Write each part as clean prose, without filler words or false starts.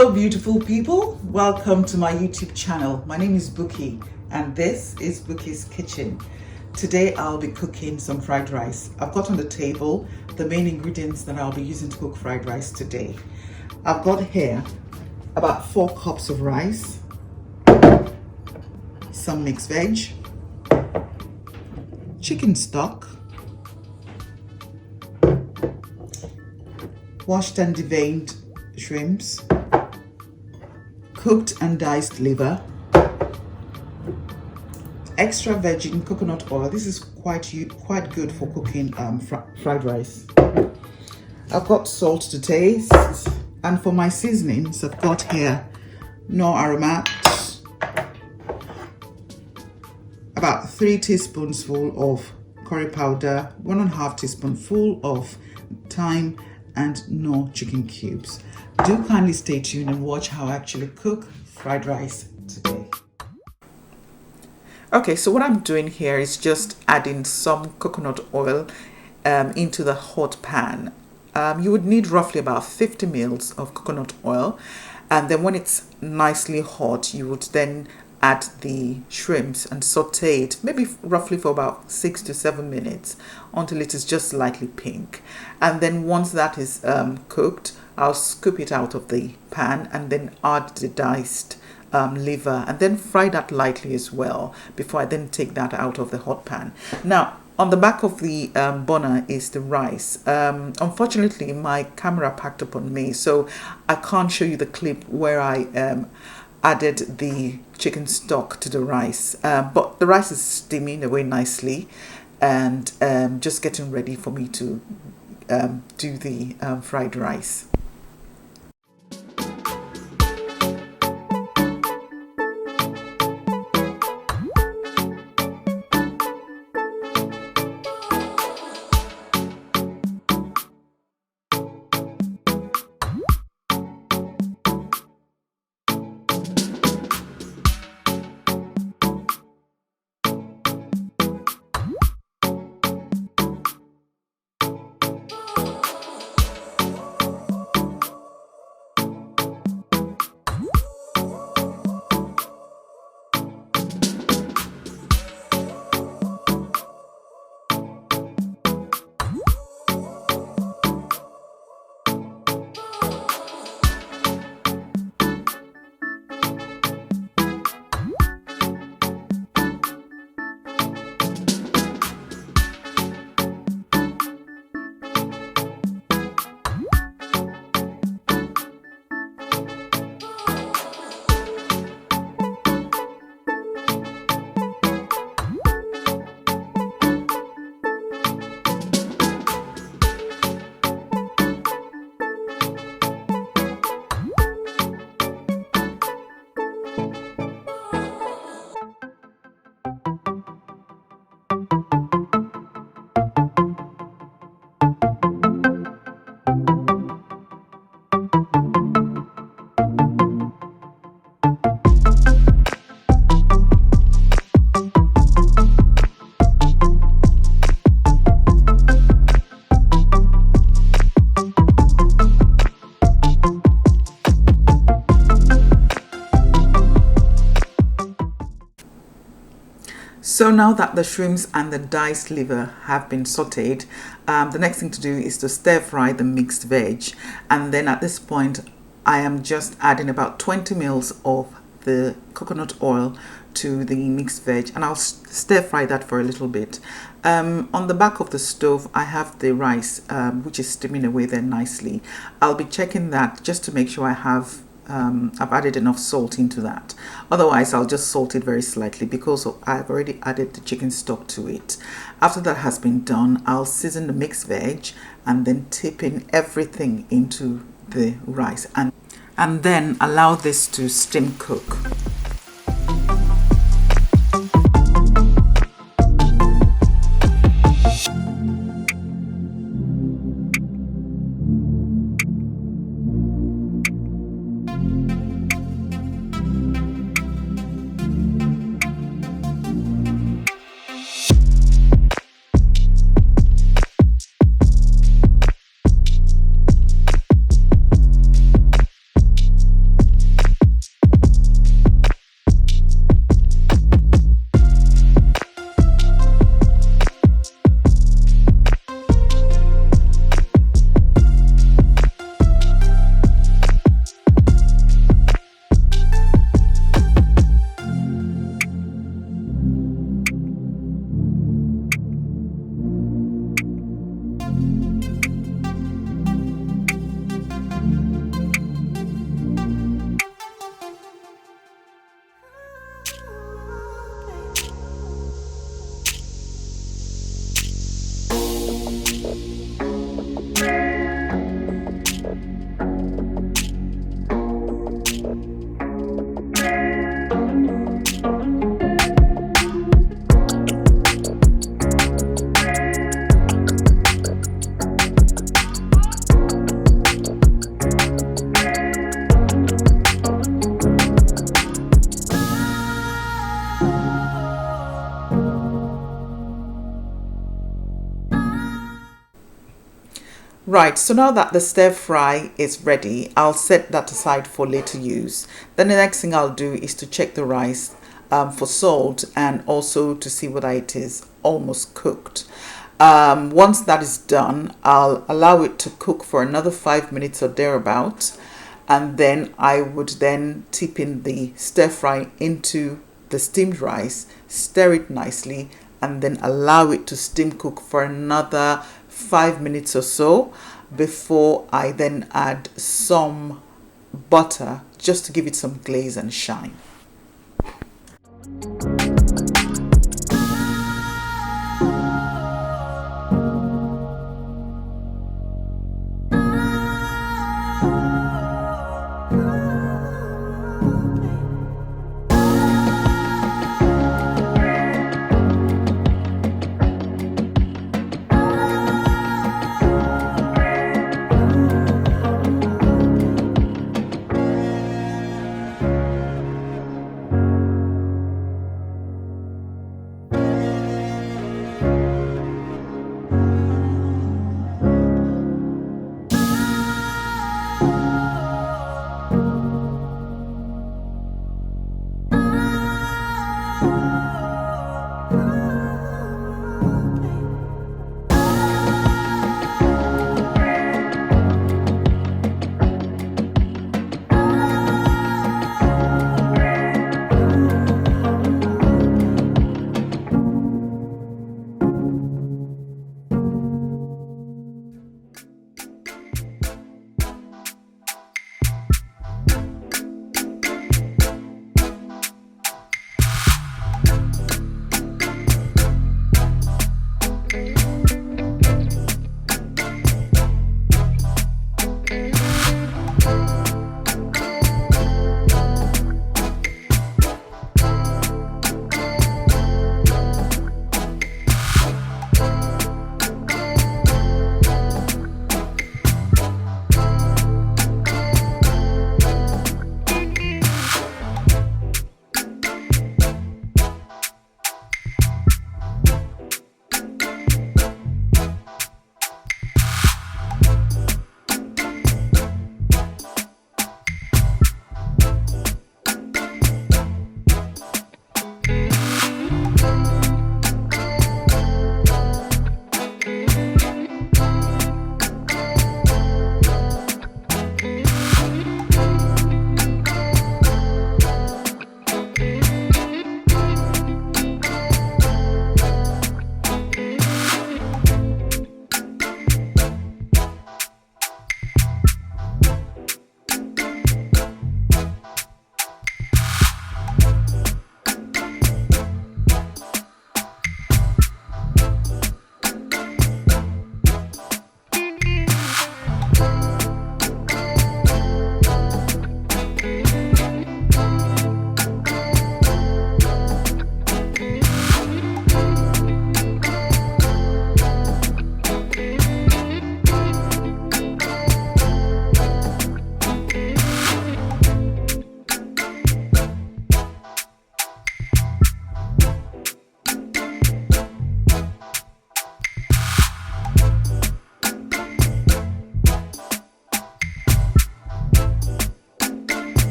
Hello beautiful people, welcome to my YouTube channel. My name is Bukky and this is Bukky's Kitchen. Today I'll be cooking some fried rice. I've got on the table the main ingredients that I'll be using to cook fried rice today. I've got here about 4 cups of rice, some mixed veg, chicken stock, washed and deveined shrimps, cooked and diced liver, extra virgin coconut oil. This is quite good for cooking fried rice. I've got salt to taste, and for my seasonings I've got here knorr aroma, about 3 teaspoonsful of curry powder, 1.5 teaspoonful of thyme, and knorr chicken cubes. Do kindly stay tuned and watch how I actually cook fried rice today. Okay, so what I'm doing here is just adding some coconut oil into the hot pan. You would need roughly about 50 ml of coconut oil, and then when it's nicely hot you would then add the shrimps and saute it maybe roughly for about 6 to 7 minutes until it is just slightly pink. And then once that is cooked, I'll scoop it out of the pan and then add the diced liver and then fry that lightly as well before I then take that out of the hot pan. Now on the back of the burner is the rice. Unfortunately my camera packed up on me, so I can't show you the clip where I added the chicken stock to the rice, but the rice is steaming away nicely and just getting ready for me to do the fried rice. So now that the shrimps and the diced liver have been sauteed, the next thing to do is to stir fry the mixed veg. And then at this point, I am just adding about 20 ml of the coconut oil to the mixed veg, and I'll stir fry that for a little bit. On the back of the stove, I have the rice, which is steaming away there nicely. I'll be checking that just to make sure I've added enough salt into that. Otherwise I'll just salt it very slightly because I've already added the chicken stock to it. After that has been done, I'll season the mixed veg and then tip in everything into the rice and then allow this to steam cook. Right, so now that the stir fry is ready, I'll set that aside for later use. Then the next thing I'll do is to check the rice for salt and also to see whether it is almost cooked. Once that is done, I'll allow it to cook for another 5 minutes or thereabouts, and then I would then tip in the stir fry into the steamed rice, stir it nicely, and then allow it to steam cook for another 5 minutes or so before I then add some butter just to give it some glaze and shine.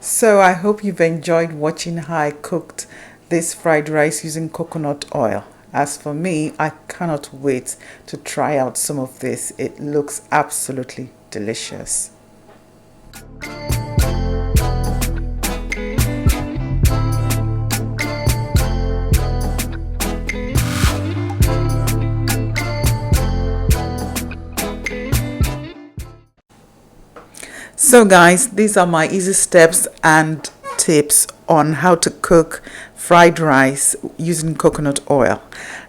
So I hope you've enjoyed watching how I cooked this fried rice using coconut oil. As for me, I cannot wait to try out some of this. It looks absolutely delicious. So guys, these are my easy steps and tips on how to cook fried rice using coconut oil.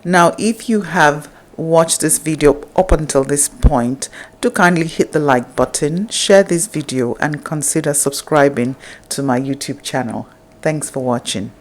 Now, if you have watched this video up until this point, do kindly hit the like button, share this video, and consider subscribing to my YouTube channel. Thanks for watching.